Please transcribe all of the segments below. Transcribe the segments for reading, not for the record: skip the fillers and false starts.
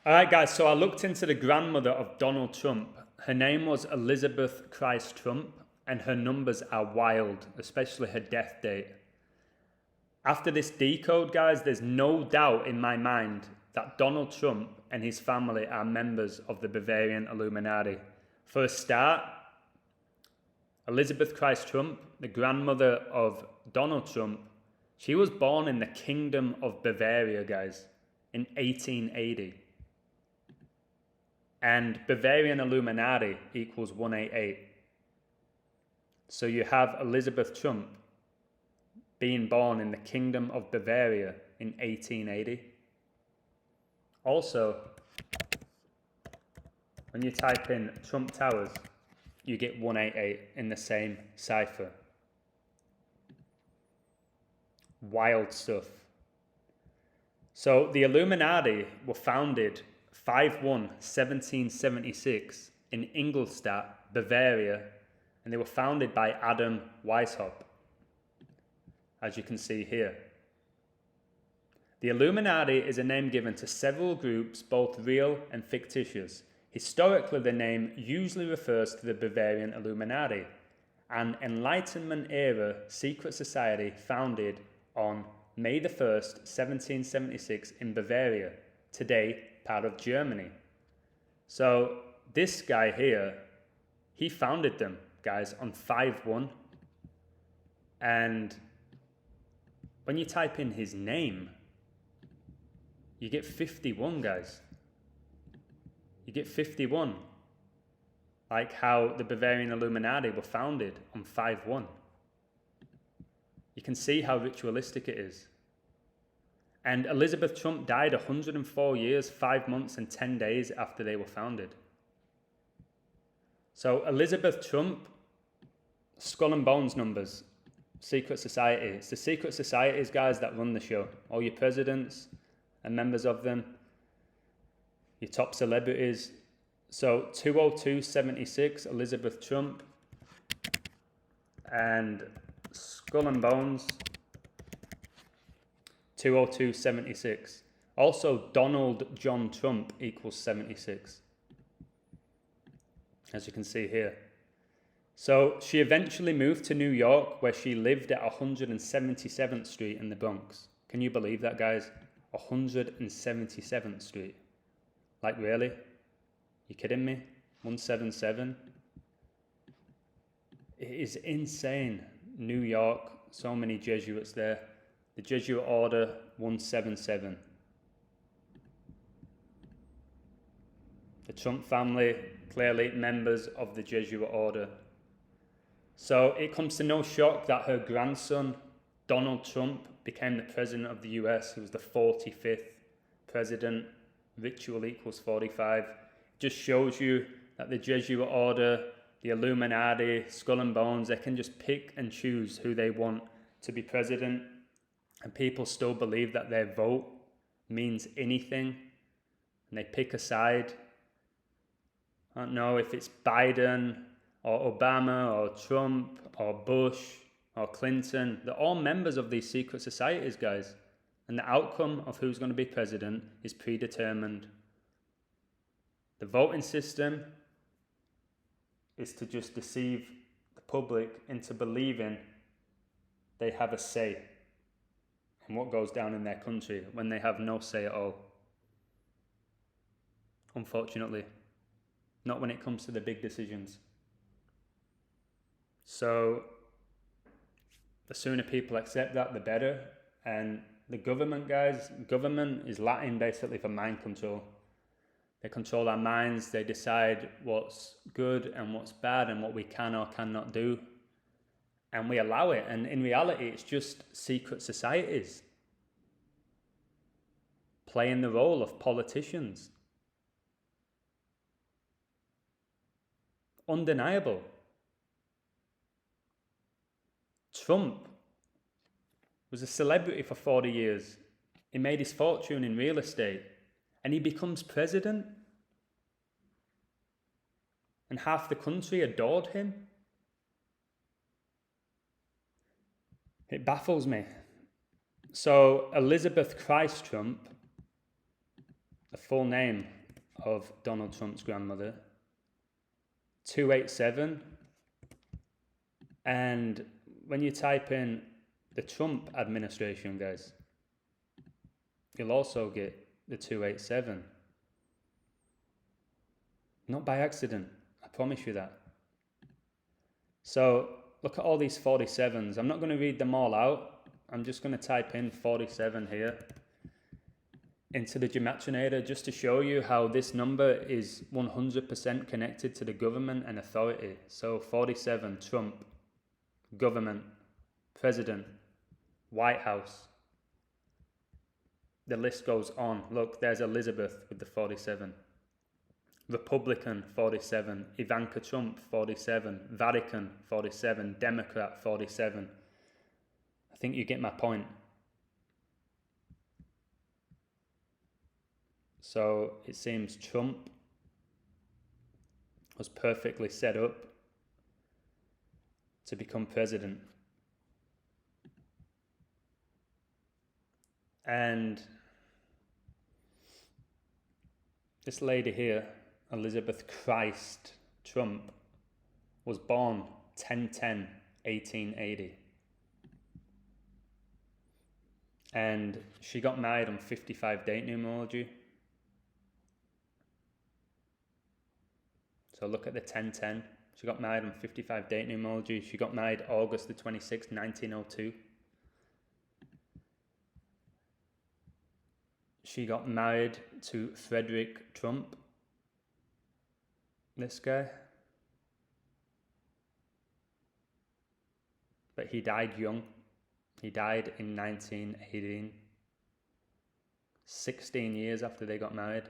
All right, guys, so I looked into the grandmother of Donald Trump. Her name was Elizabeth Christ Trump, and her numbers are wild, especially her death date. After this decode, guys, there's no doubt in my mind that Donald Trump and his family are members of the Bavarian Illuminati. For a start, Elizabeth Christ Trump, the grandmother of Donald Trump, she was born in the Kingdom of Bavaria, guys, in 1880. And Bavarian Illuminati equals 188. So you have Elizabeth Trump being born in the Kingdom of Bavaria in 1880. Also, when you type in Trump Towers, you get 188 in the same cipher. Wild stuff. So the Illuminati were founded 5/1/1776 in Ingolstadt, Bavaria, and they were founded by Adam Weishaupt, as you can see here. The Illuminati is a name given to several groups, both real and fictitious. Historically, the name usually refers to the Bavarian Illuminati, an Enlightenment-era secret society founded on May the 1st, 1776 in Bavaria, today part of Germany. So this guy here, he founded them, guys, on 5/1. And when you type in his name, you get 51, guys. You get 51. Like how the Bavarian Illuminati were founded on 5/1. You can see how ritualistic it is. And Elizabeth Trump died 104 years, 5 months, and 10 days after they were founded. So Elizabeth Trump, Skull and Bones numbers, secret society. It's the secret societies, guys, that run the show. All your presidents and members of them, your top celebrities. So 20276, Elizabeth Trump, and Skull and Bones, 20276. Also, Donald John Trump equals 76, as you can see here. So she eventually moved to New York, where she lived at 177th Street in the Bronx. Can you believe that, guys? 177th Street. Like, really? You kidding me? 177? It is insane. New York, so many Jesuits there. The Jesuit Order, 177. The Trump family, clearly members of the Jesuit Order. So it comes to no shock that her grandson, Donald Trump, became the president of the US. He was the 45th president. Ritual equals 45. It just shows you that the Jesuit Order, the Illuminati, Skull and Bones, they can just pick and choose who they want to be president. And people still believe that their vote means anything. And they pick a side. I don't know if it's Biden or Obama or Trump or Bush or Clinton. They're all members of these secret societies, guys. And the outcome of who's going to be president is predetermined. The voting system is to just deceive the public into believing they have a say in what goes down in their country when they have no say at all. Unfortunately, not when it comes to the big decisions. So the sooner people accept that, the better. And the government, guys, government is Latin basically for mind control. They control our minds. They decide what's good and what's bad and what we can or cannot do. And we allow it. And in reality, it's just secret societies playing the role of politicians. Undeniable. Trump was a celebrity for 40 years. He made his fortune in real estate. And he becomes president. And half the country adored him. It baffles me. So Elizabeth Christ Trump, the full name of Donald Trump's grandmother, 287, and when you type in the Trump administration, guys, you'll also get the 287. Not by accident, I promise you that. So look at all these 47s. I'm not going to read them all out. I'm just going to type in 47 here into the Gematria just to show you how this number is 100% connected to the government and authority. So 47, Trump, government, president, White House. The list goes on. Look, there's Elizabeth with the 47. Republican, 47. Ivanka Trump, 47. Vatican, 47. Democrat, 47. I think you get my point. So it seems Trump was perfectly set up to become president. And this lady here, Elizabeth Christ Trump, was born 10/10/1880. And she got married on 55 date numerology. So look at the 10/10. She got married on 55 date numerology. She got married August the 26th, 1902. She got married to Frederick Trump. This guy. But he died young. He died in 1918. 16 years after they got married.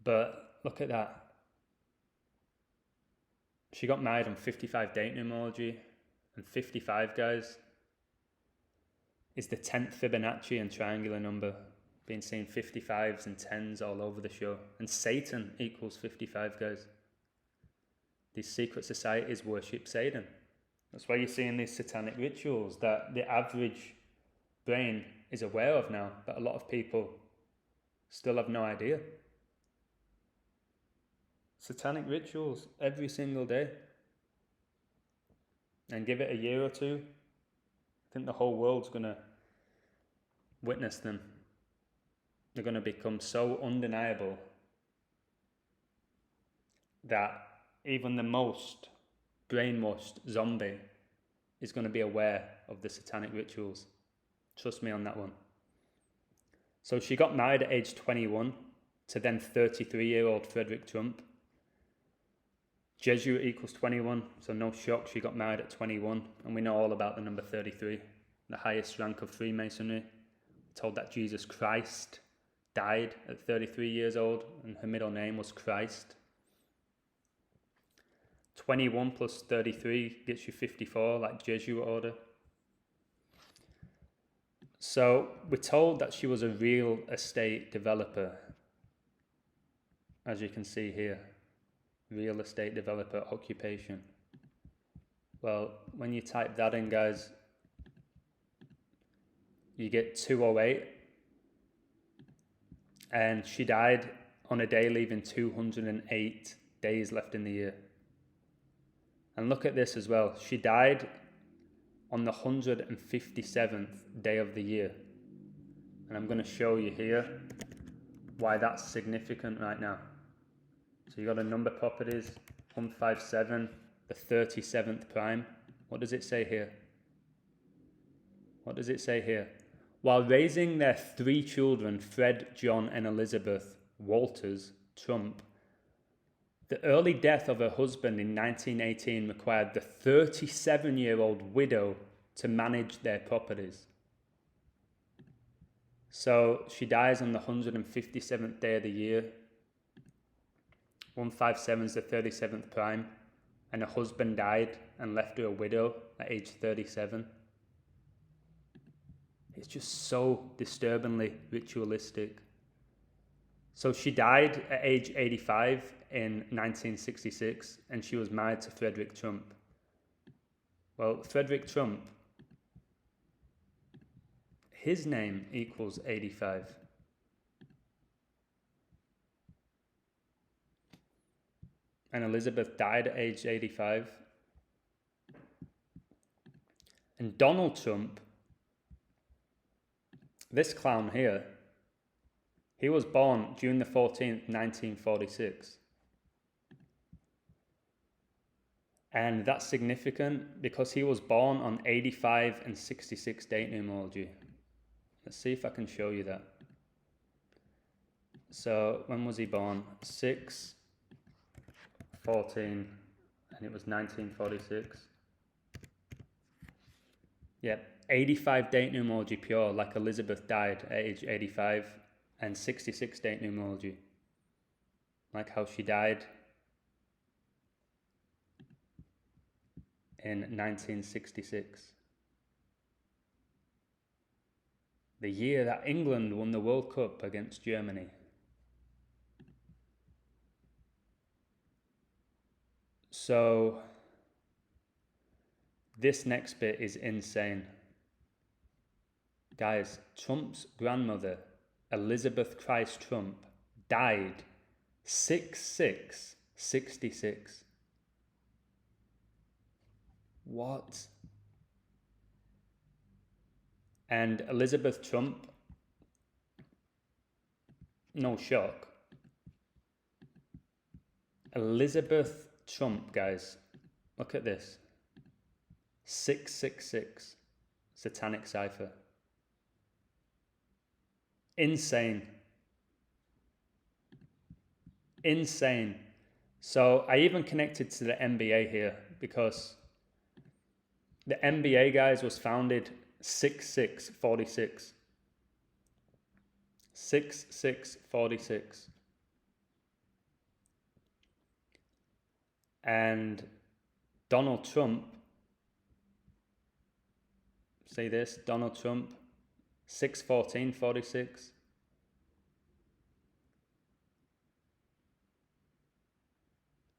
But look at that. She got married on 55 date numerology, and 55, guys, is the 10th Fibonacci and triangular number. Been seeing 55s and 10s all over the show. And Satan equals 55, guys. These secret societies worship Satan. That's why you're seeing these satanic rituals that the average brain is aware of now, but a lot of people still have no idea. Satanic rituals every single day. And give it a year or two, I think the whole world's going to witness them. They're going to become so undeniable that even the most brainwashed zombie is going to be aware of the satanic rituals. Trust me on that one. So she got married at age 21 to then 33-year-old Frederick Trump. Jesuit equals 21, so no shock, she got married at 21, and we know all about the number 33, the highest rank of Freemasonry. We're told that Jesus Christ died at 33 years old, and her middle name was Christ. 21 plus 33 gets you 54, like Jesuit order. So we're told that she was a real estate developer, as you can see here. Real estate developer occupation. Well, when you type that in, guys, you get 208. And she died on a day leaving 208 days left in the year. And look at this as well. She died on the 157th day of the year. And I'm going to show you here why that's significant right now. So you got a number properties, 157, the 37th prime. What does it say here? What does it say here? While raising their 3 children, Fred, John, and Elizabeth Walters Trump, the early death of her husband in 1918 required the 37-year-old widow to manage their properties. So she dies on the 157th day of the year. 157 is the 37th prime, and her husband died and left her a widow at age 37. It's just so disturbingly ritualistic. So she died at age 85 in 1966, and she was married to Frederick Trump. Well, Frederick Trump his name equals 85. And Elizabeth died at age 85. And Donald Trump, this clown here, he was born June the 14th, 1946. And that's significant because he was born on 85 and 66 date numerology. Let's see if I can show you that. So when was he born? 6, 14, and it was 1946. Yep, 85 date numerology pure, like Elizabeth died at age 85, and 66 date numerology, like how she died in 1966. The year that England won the World Cup against Germany. So this next bit is insane. Guys, Trump's grandmother, Elizabeth Christ Trump, died 6/6/66. What? And Elizabeth Trump, no shock. Elizabeth Trump, guys, look at this. 666, satanic cipher. Insane. Insane. So I even connected to the NBA here because the NBA, guys, was founded 6/6/46. 6/6/46. And Donald Trump, say this, Donald Trump, 6/14/46.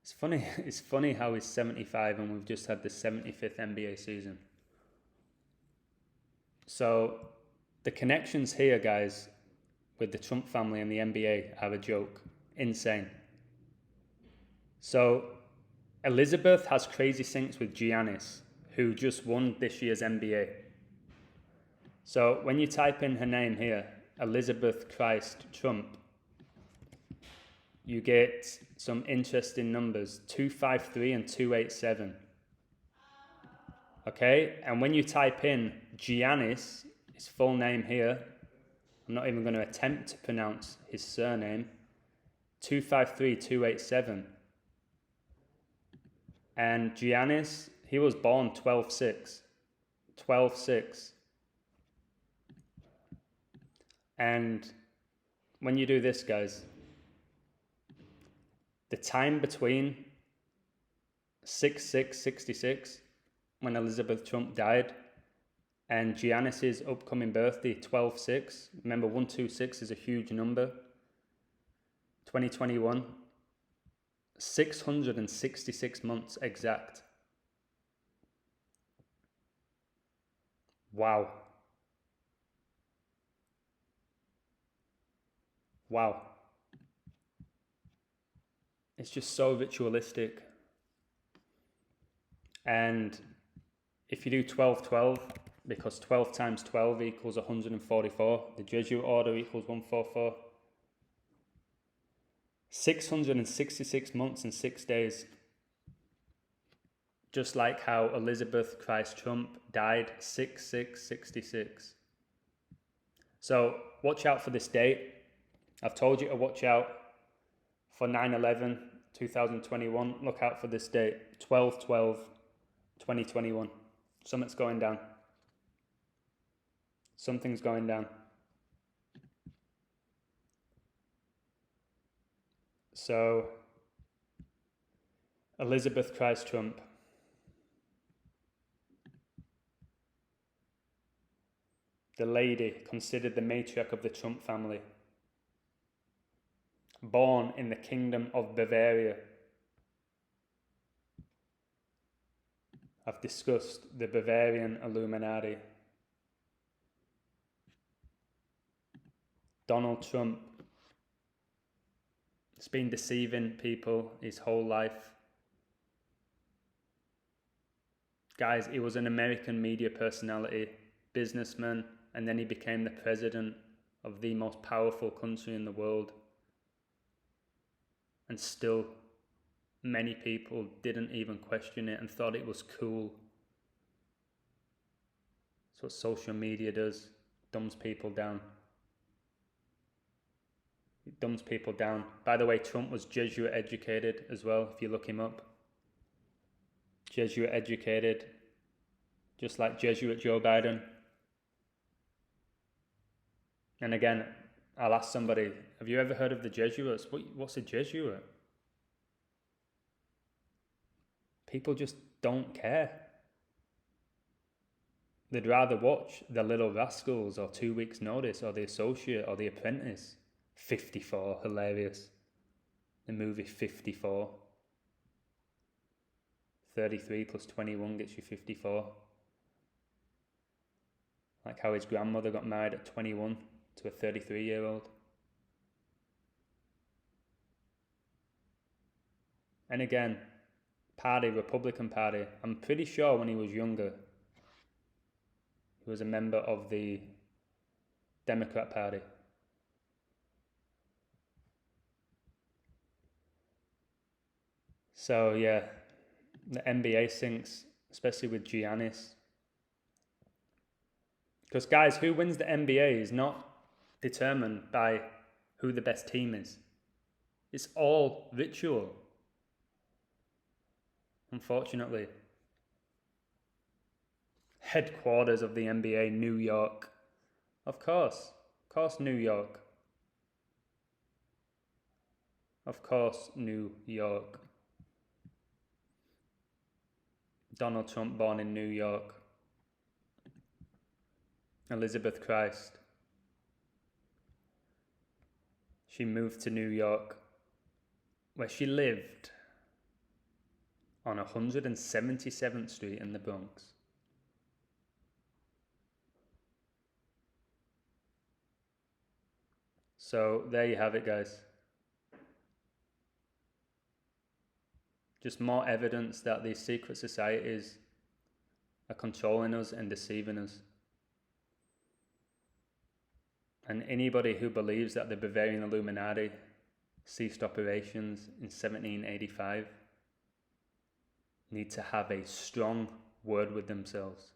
It's funny how he's 75 and we've just had the 75th NBA season. So the connections here, guys, with the Trump family and the NBA are a joke. Insane. So Elizabeth has crazy syncs with Giannis, who just won this year's NBA. So when you type in her name here, Elizabeth Christ Trump, you get some interesting numbers, 253 and 287. Okay, and when you type in Giannis, his full name here, I'm not even going to attempt to pronounce his surname, 253 287. And Giannis, he was born 12/6. 12/6. And when you do this, guys, the time between 6/6/66, when Elizabeth Trump died, and Giannis's upcoming birthday, 12/6. Remember, 126 is a huge number. 2021. 666 months exact. Wow. Wow. It's just so ritualistic. And if you do 12/12, because 12 times 12 equals 144, the Jesuit order equals 144. 666 months and 6 days. Just like how Elizabeth Christ Trump died 6/6/66. So watch out for this date. I've told you to watch out for 9/11 2021. Look out for this date, 12/12/2021. Something's going down. Something's going down. So, Elizabeth Christ Trump. The lady considered the matriarch of the Trump family. Born in the Kingdom of Bavaria. I've discussed the Bavarian Illuminati. Donald Trump has been deceiving people his whole life. Guys, he was an American media personality, businessman, and then he became the president of the most powerful country in the world. And still, many people didn't even question it and thought it was cool. That's what social media does, dumbs people down. It dumbs people down. By the way, Trump was Jesuit educated as well, if you look him up. Jesuit educated, just like Jesuit Joe Biden. And again, I'll ask somebody, have you ever heard of the Jesuits? What's a Jesuit? People just don't care. They'd rather watch The Little Rascals or 2 Weeks Notice or The Associate or The Apprentice. 54, hilarious. The movie 54. 33 plus 21 gets you 54. Like how his grandmother got married at 21 to a 33-year-old. And again, Republican Party, I'm pretty sure when he was younger, he was a member of the Democrat Party. So yeah, the NBA sinks, especially with Giannis. Because guys, who wins the NBA is not determined by who the best team is. It's all ritual. Unfortunately. Headquarters of the NBA, New York. Of course, New York. Of course, New York. Donald Trump born in New York. Elizabeth Christ. She moved to New York, where she lived on 177th Street in the Bronx. So there you have it, guys. Just more evidence that these secret societies are controlling us and deceiving us. And anybody who believes that the Bavarian Illuminati ceased operations in 1785 need to have a strong word with themselves.